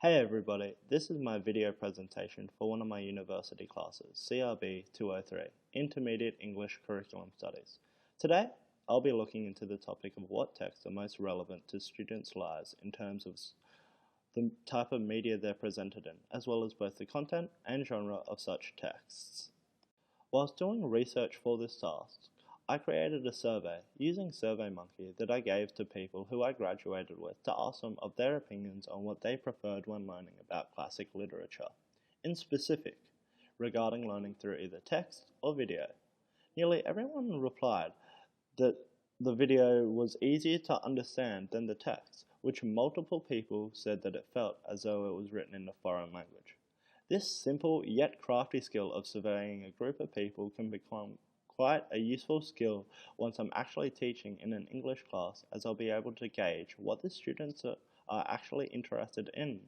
Hey everybody, this is my video presentation for one of my university classes, CRB203, Intermediate English Curriculum Studies. Today, I'll be looking into the topic of what texts are most relevant to students' lives in terms of the type of media they're presented in, as well as both the content and genre of such texts. Whilst doing research for this task, I created a survey using SurveyMonkey that I gave to people who I graduated with to ask them of their opinions on what they preferred when learning about classic literature, in specific, regarding learning through either text or video. Nearly everyone replied that the video was easier to understand than the text, which multiple people said that it felt as though it was written in a foreign language. This simple yet crafty skill of surveying a group of people can become quite a useful skill once I'm actually teaching in an English class, as I'll be able to gauge what the students are actually interested in,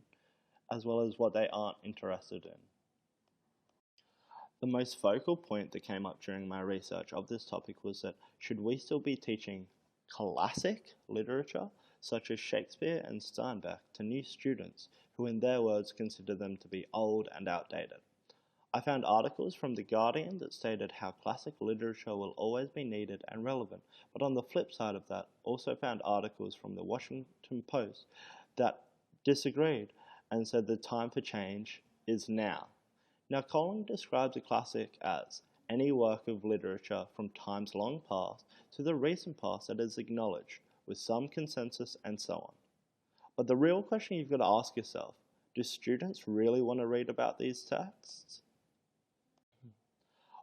as well as what they aren't interested in. The most focal point that came up during my research of this topic was that should we still be teaching classic literature, such as Shakespeare and Steinbeck, to new students who in their words consider them to be old and outdated. I found articles from The Guardian that stated how classic literature will always be needed and relevant, but on the flip side of that, also found articles from The Washington Post that disagreed and said the time for change is now. Now, Colling describes a classic as any work of literature from times long past to the recent past that is acknowledged, with some consensus and so on. But the real question you've got to ask yourself, do students really want to read about these texts?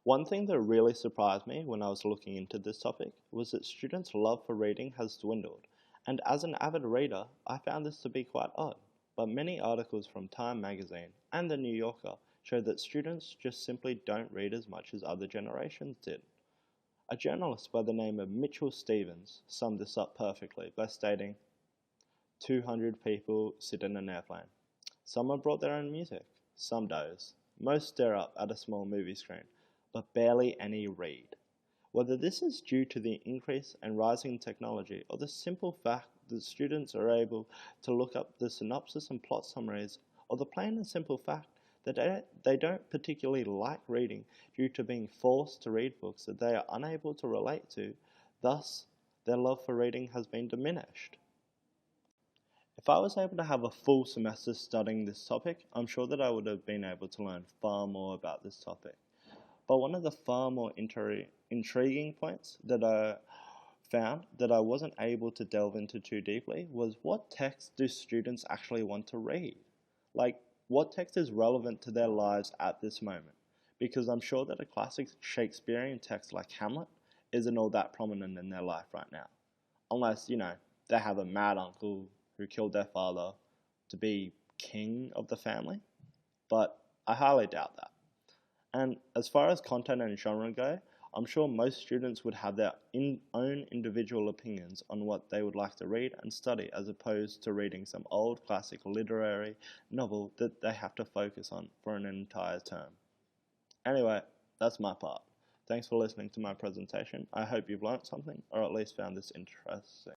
One thing that really surprised me when I was looking into this topic was that students' love for reading has dwindled, and as an avid reader, I found this to be quite odd. But many articles from Time magazine and The New Yorker show that students just simply don't read as much as other generations did. A journalist by the name of Mitchell Stevens summed this up perfectly by stating, 200 people sit in an airplane. Some have brought their own music, some doze, most stare up at a small movie screen, but barely any read. Whether this is due to the increase and rising technology or the simple fact that students are able to look up the synopsis and plot summaries, or the plain and simple fact that they don't particularly like reading due to being forced to read books that they are unable to relate to, thus their love for reading has been diminished. If I was able to have a full semester studying this topic, I'm sure that I would have been able to learn far more about this topic. But one of the far more intriguing points that I found that I wasn't able to delve into too deeply was what text do students actually want to read? Like, what text is relevant to their lives at this moment? Because I'm sure that a classic Shakespearean text like Hamlet isn't all that prominent in their life right now. Unless, they have a mad uncle who killed their father to be king of the family. But I highly doubt that. And as far as content and genre go, I'm sure most students would have their own individual opinions on what they would like to read and study, as opposed to reading some old classic literary novel that they have to focus on for an entire term. Anyway, that's my part. Thanks for listening to my presentation. I hope you've learnt something, or at least found this interesting.